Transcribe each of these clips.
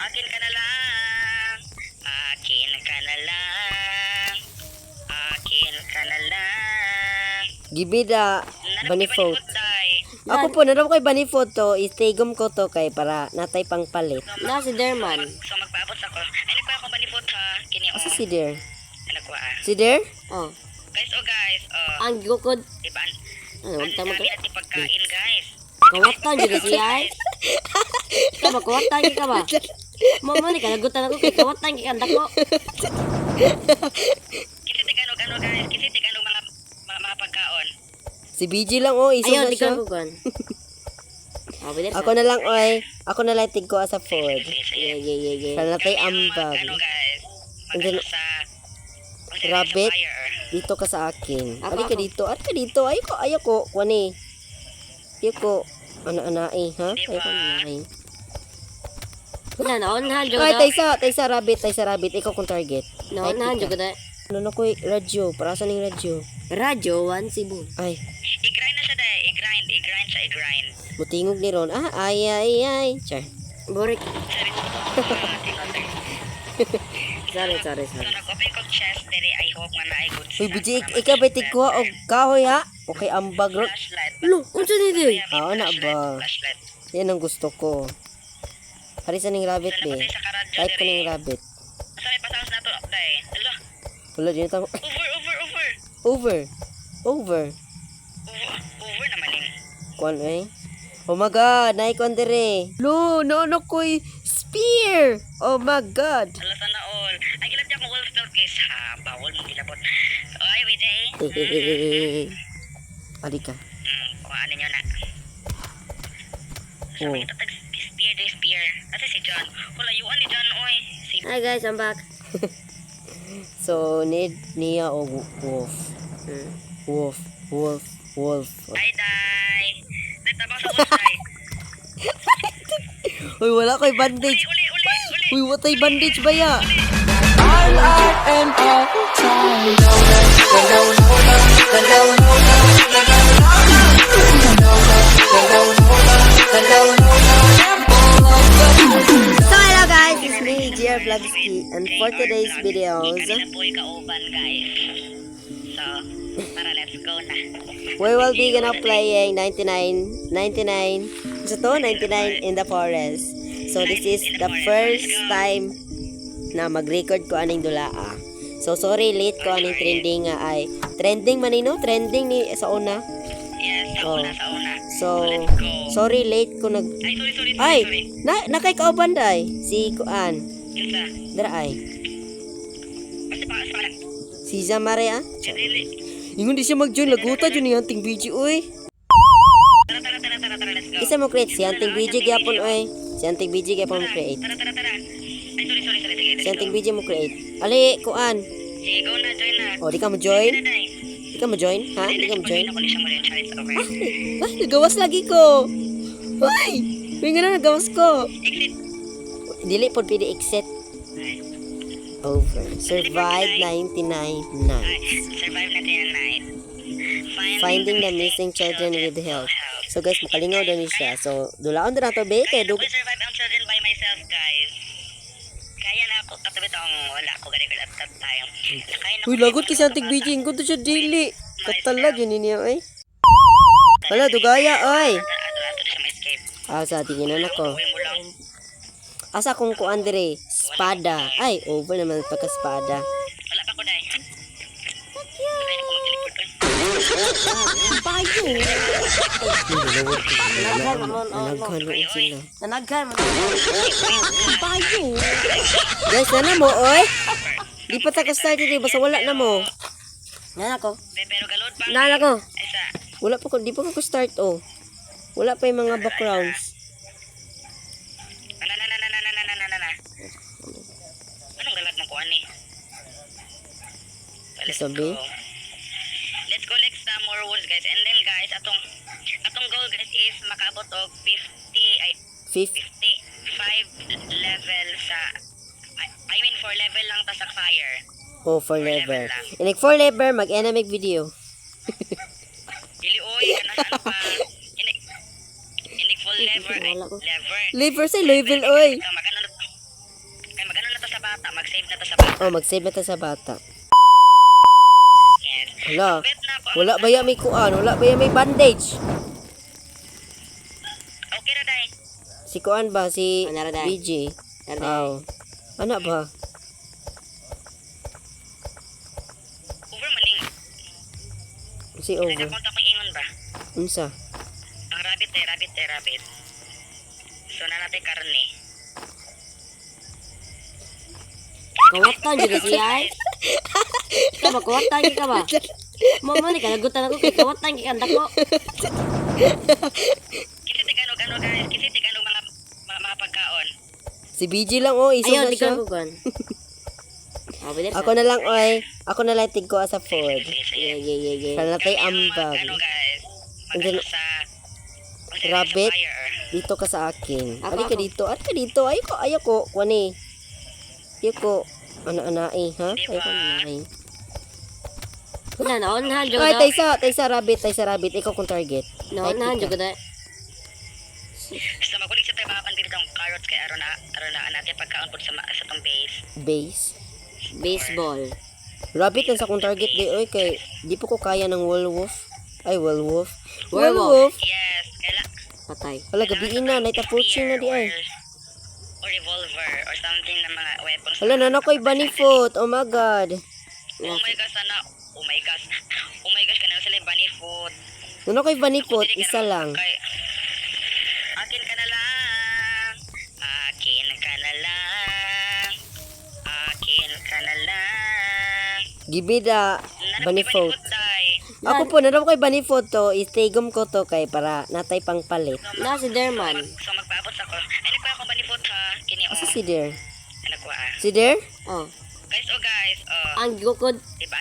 Akin ka na lang. Akin ka na lang. Akin ka na lang. Gibida, bunny food. Ako po, naram ko'y bunny food to, istigom ko to kay para natay pang palit. Na si Derman. So magpaabot ako. Ay, nagpa ako banifot ha. Kini o. Asa si Der? Ay, nagwa ah. Si Der? Oh. Guys, Ang gukod. Diba? Ano, wag tama Dami natin pagkain, guys. Kawatan juga siya ay. Ka ba kawatan ka ba? Mama ni kanagutan ako kay kawatan kay kandak ko. Kasi tigano guys. Kasi tigano mga pagkaon. Si BG lang oh, isog Ayaw na di siya. ka kugan. Ako na lang oy. Ako na lang tig ko as a food. Yeah. Para natay ambag. Ano guys? And then, Magano sa rabbit. fire. Dito ka sa akin. Ako, Ali ka ako. dito. Ali ka dito. Ayoko. Kuwani. Ayoko. Ana-anai, ha? Diba? Ayoko anai. Wala na onhan Ay, juga. tay sa rabbit. Ikaw kung target. Na onhan juga da. Ano na ko'y radyo? Para saan yung radyo? Radyo 1 Cebu. Ay, I-grind na siya dahil. I-grind. butingog ni Ron. Ay. Char. Borik. Sorry. So, nag-open ko chest dere. I hope nga na ay good. Uy, BG, ikaw ba tigkuha o kahoy ha? Okay, ambag ron. Flashlight. Lo, unsa ni di? Oo na ba? Flashlight. Yan ang gusto ko. Harisan ng rabbit So, eh. napatay sa karadyo Kahit ko dere. ng rabbit. Masarap pasawas na to. Dahil. Ala. Wala din ito. Over. Over. Over naman yun. Kuan eh. Oh my god, naikon dire. Lo, no ko'y spear. Oh my god. Ala sana all. Ay, kilap niya kung wolf dog guys. Ha, bawal mong gilabot. Ay, wait eh. Ali ka. Kung ano nyo na. So, Oh. may tatag spear. Kasi si John. Hulayuan ni John, oy. Si Hi guys, I'm back. So, need niya o wolf. Wolf. Ay, day. Day, tabang sa wolf, day. Uy, wala ko'y bandage. Uli. Uy, watay bandage ba ya? So, hello guys, it's me, JR Vlogski, and for today's videos, Hindi na po ikauban, guys. So, tara, let's go na. we will be gonna playing 99 in the forest. So this is the first time na mag-record ko aning dulaa. So sorry late ko aning trending nga ay trending man no, trending ni sa una. Yes, sa una. So Let's go. sorry late ko nag Ay, sorry. ay nakay kauban day si Kuan. Isa. Dara ay Kasi pa, sa si Zamare ah. Dili. Ingon di siya mag-join laguta jud ni anting BG oy. Tara, let's go. Isa mo create si anting BG gyapon oy. Si anting BG gyapon mo create. Tara. Ay, sorry. Sige, Si anting BG mo create. Ali Kuan. Sige, go na, join na. Oh, di ka mo join? Sige na, day. Di ka mo join? Ha? Di ka mo join? Ako siya muli yung challenge, okay? Ay, nagawas lagi ko. Ay, may nga na nagawas ko. Exit. Dili po pwede exit. Over. Survive 99 nights. Survive natin yung night. Finding the missing children with help. So guys, makalingaw daw ni siya. So, dulaon na to be. Kaya Guys, ako survive ang children by myself, guys. Kaya na ako, katabi tong wala ako ganito at that time. Kaya na Uy, lagot kasi antig BG. Ingko to siya dili. Katalag yun niya, ay. Wala, dugaya, ay. Ato na siya ma-escape. Asa, tingin na ako. Uwi mo lang. Asa kung kuan dire? Spada. Ay, over naman pagka-spada. Wala pa ko, day. Kaya na ko mag-teleport, oy. Naghan mo sila. Nanaghan mo. Guys, na mo, oy. Di pa ta ka-start dito, basta wala na mo. Nan ako. Pero galod pa. Nan ako. Isa. Wala pa ko, di pa ko start, oh. Wala pa yung mga backgrounds. Na. Anong galad mo ko, ani? Let's Sabi? go. Let's collect some more woods, guys. And then, guys, atong goal, guys, is makaabot og 5th. 55 level sa I mean 4 level lang ta sa fire. Oh, 4 level. And like 4 level, mag-enamic video. Dili oy, ano pa? Inig full lever ay Wala ko. lever. Level sa level, oy. Magano mag-save na to sa bata. Oh, mag-save na ta sa bata. Yes. Hala. Bet na ako. Wala ba yan may kuan? Wala ba yan may bandage? Okay ra day. Si kuan ba? Si Ano ra, day? BG? Ano, day? Aw. Ano ba? Over maning. Si over. Nagkapunta ko ingon ba? Unsa? Ang rabbit. So na natin karne. Kawatan juga siya. Ka ba kawatan ka ba? Mama ni kalagutan ako kay kawatan kay kanda ko. Kasi tigano guys. Kasi tigano mga pagkaon. Si BG lang oh, isog Ayaw na di siya. ko kuan. Ako na lang oy. Ako na lang tig ko sa food. Yeah. Para natay Kami ang ambag. ano guys. And then, Mag-ano sa rabbit. sa fire. Dito ka sa akin. Ako, Ali ka ako. dito. Ali ka dito. Ayaw ko. Kuani. Ayaw ko. Ana-anai, ha? Diba? Ayaw ko anai. Wala na onhan jud Ay, da. tay sa rabbit. Ikaw kung target. Na onhan jud da. Basta magulit sa tayo mga pandili ng carrots kay aron na natin pagkaon po sa tong base. Base. Baseball. Rabbit lang sa kung target di. Oy, kay di po ko kaya ng werewolf. Ay, werewolf. Werewolf. Yes, Patay. Wala, gabiin na. Night approaching na di ay. Or revolver or something na mga weapons. Wala, na ako'y bunny foot. Oh my God. Oh my gosh, sana. Oh my gosh. Oh my gosh, kanina sila yung bunny food. Na ako'y bunny foot. Isa lang. Akin ka na lang. Akin ka na lang. Akin ka na lang. Give me the bunny foot. Day. Ako po, naroon ko'y bunny foot to. Itigom ko to kay para natay pang palit. Na si Derman. So magpaabot ako. Ay, nagkuha akong bunny food ha. Kini o. Asa si there? Ay, nagkuha ah. Si there? Oh. Guys, Ang gukod. diba?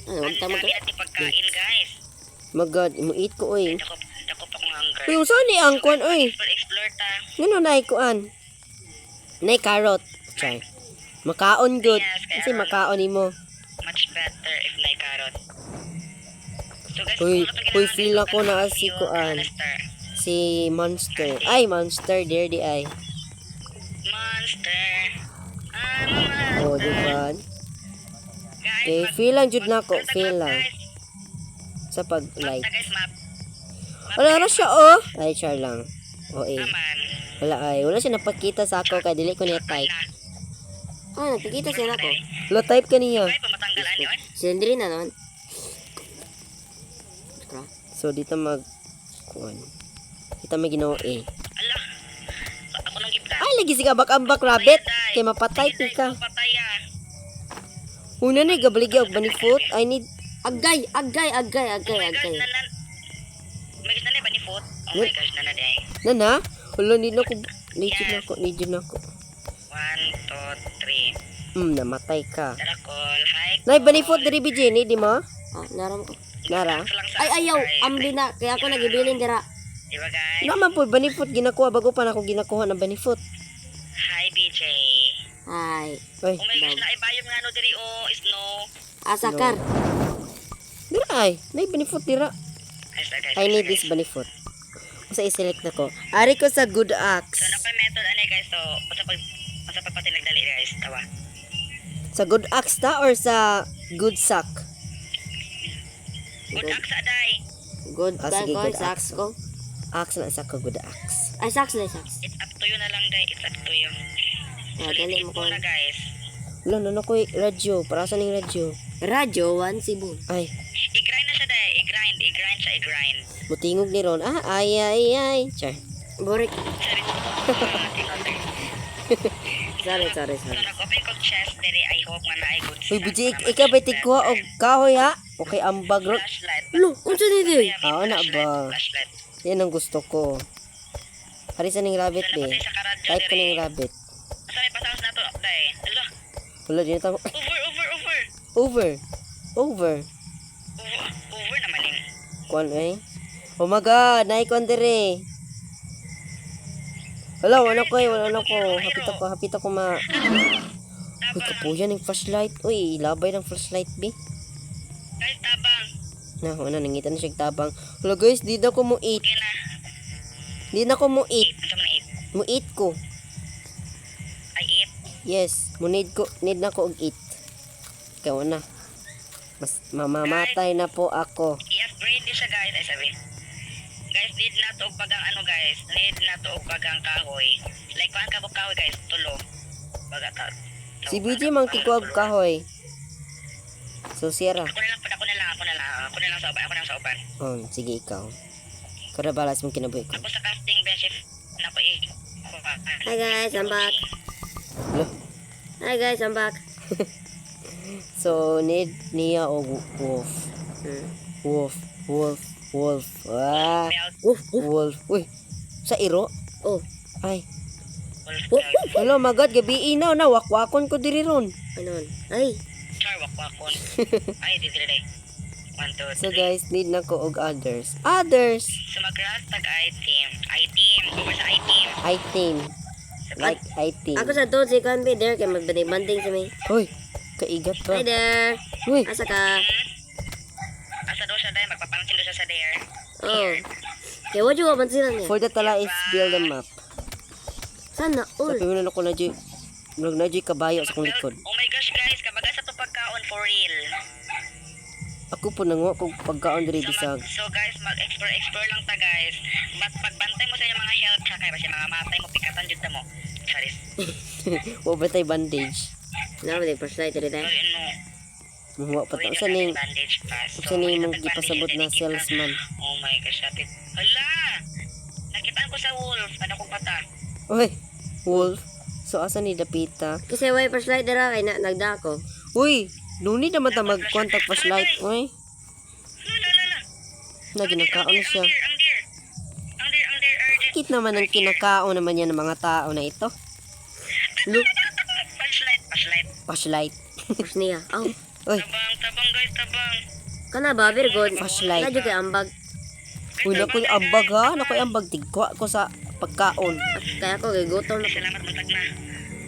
Ano Ang tama dami ka? natin pagkain, guys. My God, imo-eat ko, oy. Dako pa kong hunger. Uy, saan ni ang kuan, oy? Explore ta. Ngano na kuan? Nay carrot. Chay. Makaon good. Kasi makaon nimo. Much better if na carrot. So guys, Uy, kung ano to uy, ginagawa feel dito, ako na ganun si yung kuan. canister. Si Monster. Ay, Monster, there di ay. Monster. I'm a Oh, monster. diba? Guys, Eh, feel lang jud nako, magkanta feel ka, lang. guys. Sa pag-like. Magkanta, guys, map. Wala na siya, oh. Ay, char lang. Oh, eh. Naman. Wala ay. Wala siya napakita sa ako kay dili ko niya type. Na. Oh, nagkikita siya nako. Wala type ka niya. Ay, pamatanggalan yun. Silindrin na non. So, dito kuan. Dito may ginoo eh. Ala. Ako nung gipla. Ay, lagi si kabak-ambak rabbit. Kay mapatay ka. Patay ah. Una na, gabaligya og bunny foot. I need... Agay. Oh my gosh, nanan. Oh my gosh, nanay ba ni foot? Oh my gosh, nanan ay. Nana? Wala, need na ko. Need na ko. 1, 2, 3. Namatay ka. Darakol. Hi. Nay, bunny foot, diri BJ, di mo? Ah, naram ko. Nara? Ay ayaw, amli na kaya ako nagibilin dira. Diba guys? Naman po, bunny foot ginakuha. Bago pa na ako ginakuha ng bunny foot. Hi BJ. Ay, Ay, Oh my gosh, naibayom nga no diri o snow. asakar. dira ay. Nay, bunny foot, dira. Guys, I need this bunny foot. Sa i-select na ko. Ari ko sa good So axe. nakoy method anay guys, so sa pagpati nagdali guys, tawa. Sa good axe ta or sa good sack? Good aksa day. Good Ah, ka sige, ko, good saks axe. ko. Axe na sa ko good axe. Ay, saks na saks. It's up to you na lang day, it's up to you. Ah, So dali let's mo go ko. na guys. Wala, na ko'y radyo. Para saan yung radyo? Radyo, 1 Cebu. Ay, I-grind na siya day, i-grind siya, i-grind. mutingog ni Ron. Ah, ay. Char. Burik. Sorry. Sorry. So nag-open ko chest diri, I hope nga na ay good. Uy, BJ, ikaw ba'y tigkuha o kahoy ha? Okay, ambag ron. Flashlight. Lo, unsa ni di? Oo na ba? Flashlight. Yan ang gusto ko. Hari sa ning rabbit, So be. napatay sa karadyo Type ko diri. ning rabbit. Asa may pasawas na to, day. Alo. Wala, di na tamo. Over. Over. Over naman yung. Kuan eh. Oh my God, naikon dire. Wala, wala ko. Hapit ako ma... Uy, kapuya ng flashlight. Uy, ilabay ng flashlight, be. Guys, tabang. Wala, nangitan na siya tabang. Wala guys, di na ko mo eat. Okay na. Di na ko mo eat. Eat. Ito mo na eat. Mo eat ko. I eat. Yes, need na ko og eat. Ikaw na. Mas mamamatay na po ako. I-upgrade din siya guys. Ay sabi. Guys, need na to og bagang ano guys. Need na to og bagang kahoy. Like kuan ka kahoy guys, tulo. Baga ta. Si BJ mang tikuag kahoy. So sira. Ako na lang sa uban. Oh, sige ikaw. Kada balas mong kinabuhi ko. Ako sa casting bench na ko Hi guys, I'm back. Hello. Hi guys, I'm back. So need niya og wolf. Hmm. Wolf. Ah, Woof, woof. wolf. Uy. Sa iro? Oh, Ay. woof, woof. Hello, magad gabi inaw na wakwakon ko diri ron. Ano? Ay, Char wakon. Ay, di dire. 1 2 So 3. guys, need na ko og others. Others. So mag-craft tag item. Over sa item. Item. Like item. ako sa doon si Conby there kay magbanding-banding sa may. Hoy, kaigat ka. Hi there. Uy, Asa ka? Asa do siya dahil magpapansin do siya sa there. Oh. Kaya wala yung mapansinan niya. for the tala is build a map. Sana all. Sabi mo na ako na dyan. Vlog na dyan kabayo sa kong likod. Oh my gosh guys, kabaga sa to pagkaon for real. Ako po nanguha kong pagkaon diri bisag. So guys, mag-explore lang ta guys. Pagbantay mo sa yung mga health sa kaya kasi mga matay mo pikatan jud ta mo. Charis. Wabatay bandage. Naman din flashlight dito tayo. Ano? Mahuwa pa ta. Usa ning bandage pass. usa ning mong gipasabot na salesman. Oh my gosh, sapit. Hala! Nakitaan ko sa wolf. Ano kong pata? Uy, wolf. So asa ni dapita? Kasi way flashlight dira kay nagdako. Uy, nuni naman ta mag-contact flashlight. Uy, Lala. na ginakaon na siya. Ang deer. Urgent. Kit naman ang kinakaon naman yan ng mga tao na ito. Look, Flashlight. flashlight. Push niya. Aw. Uy, Tabang guys, tabang. Kana ba Virgo? Flashlight. Kadyo kay ambag. uy, nakoy ambag ha. Nakoy ambag. Tigwa ko sa pagkaon. Kaya ako kay gutom na. Salamat matag na.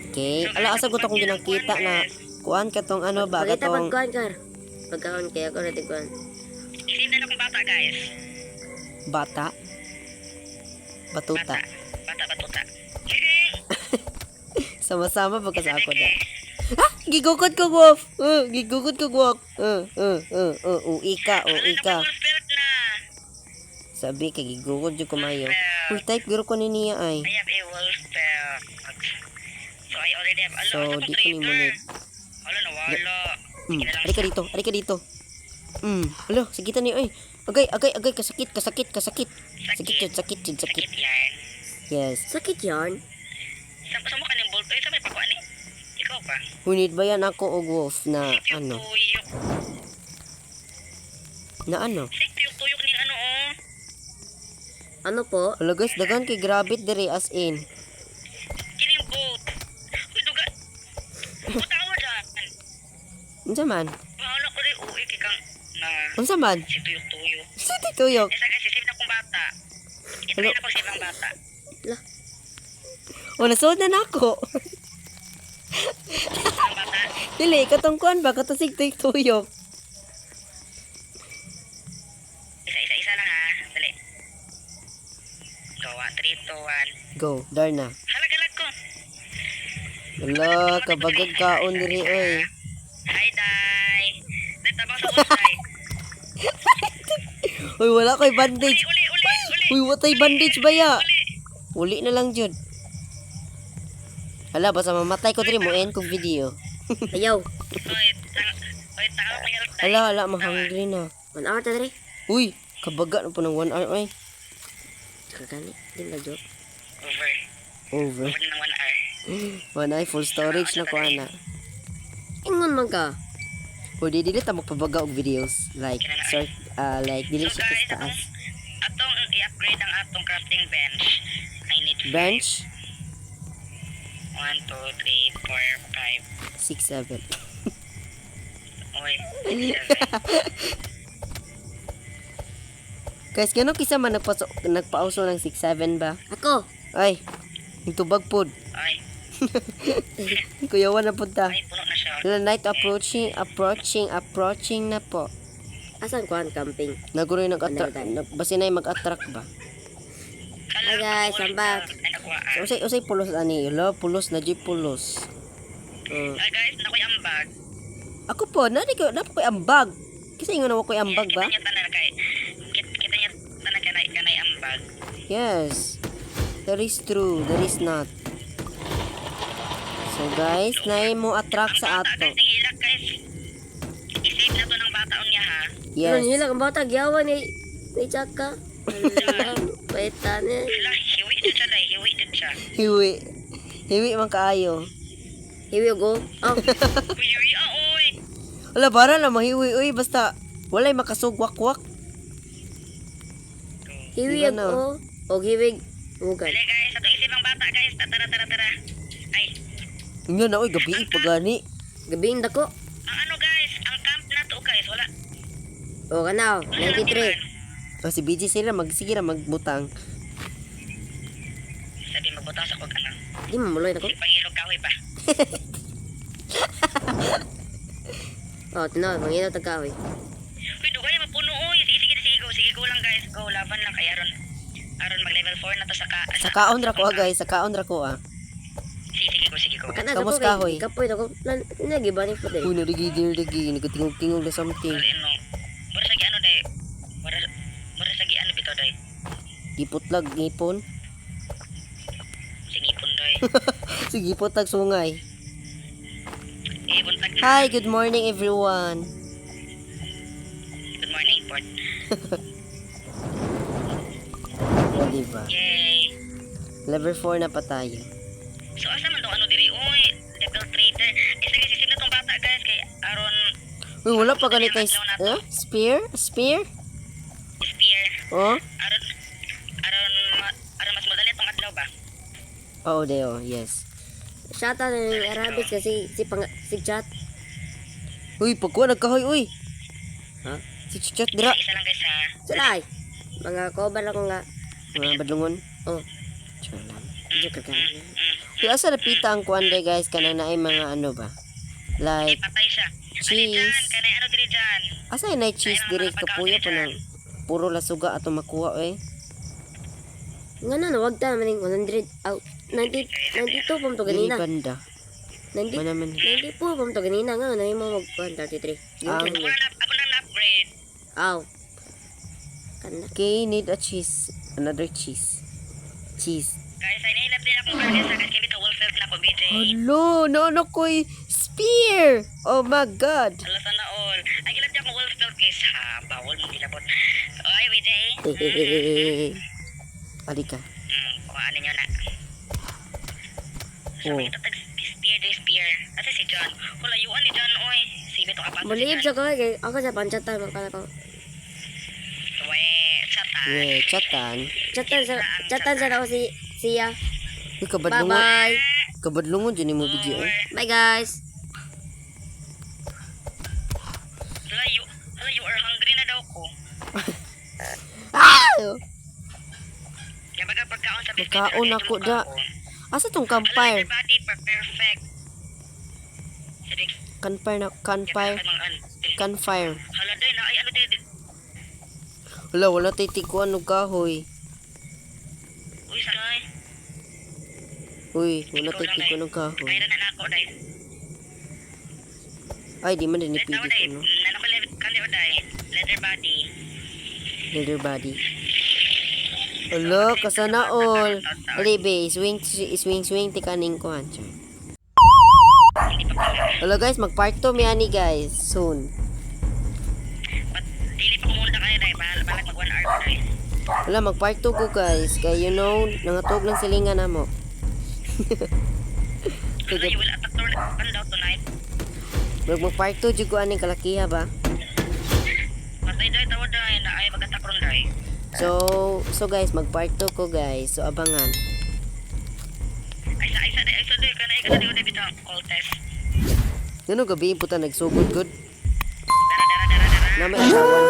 Okay. Ala, asa ko to kung ginakita na kuan ka tong ano ba? Pagkita Katong pagkuhan kar. Pagkaon kaya ako natin kuhan. Isip na akong bata guys. bata. Batuta. Batuta. Sama-sama ba ka sa ako da? Ha? Gigukod ko, Wolf! Gigukod ko, Wolf! Uwi ka. Wolf na. Sabi, kay gigukod yung kumayo. Uy, type, giro ko ni niya ay. I have a wolf belt. So I already have. So, di ko ni mo need. Wala na, wala. Ari ka dito. Alo, sakitan niyo, ay. Agay, kasakit. Sakit yun. Sakit yan. Yes. Sakit yarn. Sa mo ka ng bulto. Sa may pakuan eh. Ikaw pa. Hunid ba yan ako o Wolf na ano? Tuyok. Na ano? Tuyok ning ano oh. Ano po? Alo guys, dagan kay grabit diri as in. Kining boat. Uy, duga. Putawa dyan. Unsa man? Wala ko rin uwi kay kang na Unsa man? si tuyok-tuyok. Si Tituyok. Isa guys, isip na kong bata. Hello. Ipin na ko sa ibang bata. O, nasod na nako. Ibang bata. Dili, katong kuan ba? Katasig Tituyok. Isa lang ha. Dali. Go, 3, 2, 1. Go, Darna. Halagalag ko. Wala, kabagod kaon diri oy. Hi, Day. Day, tabang sa usay. Uy, wala koy bandage. Uli. Uy, watay bandage ba ya? Uli. Uli na lang jud. Hala, basta mamatay ko diri mo end kong video. Ayaw. Oy, tanga ko yung Day. Hala, mahangry na. 1 hour ta dre. Uy, kabaga na po ng 1 hour oy. Kagani. Di ba joke? Over. Over ng 1 hour. Manay, full storage na ko ana. Ingon man ka. O di dili ta magpabaga og videos like like dili So siya guys, taas. atong i-upgrade ang atong crafting bench. I need Bench 1, 2, 3, 4, 5. 6 7. Oy, 7. Guys, gano kisa man nagpauso ng 6 7 ba? Ako. Ay, tubag pod. Ay, Kuyawan na punta. ay, puno na siya. The night approaching na po. Asan kuhan camping? Naguroy nag-attract. Basi na mag-attract ba? Hi guys, I'm back. Ay, nakuha. Usay pulos ani. Lo, pulos na di pulos. Guys, nakoy ambag. Ako po, na po ko'y ambag. Kasi ingon ako ko'y ambag ba? Kita niya tanan kay kita niya tanan kanay ambag. Yes. That is true. That is not. So guys, naay mo attract sa ato. Guys, hilak guys. I-save na to ng bataon niya ha. Yes. Ano nila ang bata giyawan ni Chaka. Paitan eh. Hala, hiwi din siya dai, hiwi din siya. Hiwi. Hiwi man kaayo. Hiwi go. Oh, Hiwi oy. Wala, para na mahiwi. Uy, basta walay makasugwak-wak. hiwi Ano? go. O hiwig. Ugan. Dali guys, ato isip ang bata guys. Tara. Ay, Nga na, uy, gabi pagani. Gabiin dako. ang ano guys, ang camp na to guys, wala. O kanaw, 93. O, si BG sila, sige na magbutang. Sabi magbutang sa kog ano. Di mo muloy dako. Si pangilog kahoy pa. O, tinaw, manginaw tagkahoy. Uy, dugay mapuno oy. Sige go lang guys. Go laban lang kay aron mag level 4 na to Sa kaon ra ko, guys. Sa kaon ra ko, Sige go. Kana Kamus dako kahoy? kay kapoy dako. Nagi ba ni puti? Uy, narigi, nagtingog-tingog na something. Ano? Mura sa ano dai. Mura sa ano bitaw dai. Giputlag, ngipon. Sige pun dai. Sige, putag sungay. Buntag na. Hi, good morning everyone. Good morning, Port. O, diba? Yay. Level 4 na pa tayo. So asa man tong ano diri oy, level trader. Sige sisip na tong bata guys kay aron Uy, wala pa ganito. Spear? spear. Oh? Aron mas madali tong adlaw ba? Oo, deo, yes. Shata ng Arabic kasi si chat. Uy, pagkuha nagkahoy, uy. Ha? Si Chichat dira. Isa lang guys ha. Salay. Mga cover ako nga. Mga badlungon. Oh, Sure lang. joke ka. Uy, asa napita ang kuwan day, guys, kanang naay mga ano ba? Like, Patay siya. Cheese. Kanay ano diri dyan? asa yung night cheese diri kapuyo pa ng puro lasuga ato makuha, eh. Nga na, wag ta maning 100 out. 92 pum to Dili ganina. banda. 90 Manaman. 94 pum to ganina nga na mo mag 133. Ah. Yun Ako na upgrade. Aw. Kana. Okay, need a cheese. Another cheese. Cheese. Guys, ay nailap din akong guys sa kasi bitaw wolf na ko BJ. Hello, no ko'y spear. Oh my God. Ala sana all. Ay gilat niya akong wolf guys ha. Bawal mo gilabot. Oy BJ. Alika. Kuhaan niyo na. Oh. Spear. Ate si John. Wala yuan ni John oy. Sige to apat. Believe sa ko kay ako sa panchatan mo kana ko. Chata. Yeah, chatan. Chatan sa ako siya. Uy, Bye kabadlungon. bye. Kabadlungon dyan mo video, eh. Bye guys. Hala you are hungry na daw ko. Ah! Kaya baga pagkaon sa biscuit. Pagkaon ako da. Asa tong campfire? Everybody perfect. Sige. Campfire. Campfire. Hala day na ay ano day. Wala titikuan og kahoy. Uy sagay. Uy, wala titikuan og kahoy. Kaya na ako day. Ay, di man din Let's ipili day. ko, no? Nano ko kali o day. Leather body. Leather body. Hello, kasana all. Alibe, swing, tikaning ko, han. Hello guys, mag part 2 mi ani guys, soon. Dili pa kumunda kayo day. Balag mag 1 hour ko day. Wala, mag part 2 ko guys, kaya you know, nangatog lang silingan na mo. Hala you will attack door pandaw tonight. Mag part 2 jud ko aning kalakiha ba? Patay day tawad day na ay magatak ron day. So guys, mag part 2 ko guys. So abangan. Ay sa day kana ikata di ko day bitaw call test. Ngano gabi puta nagsugod good. Dara. Na may asawan.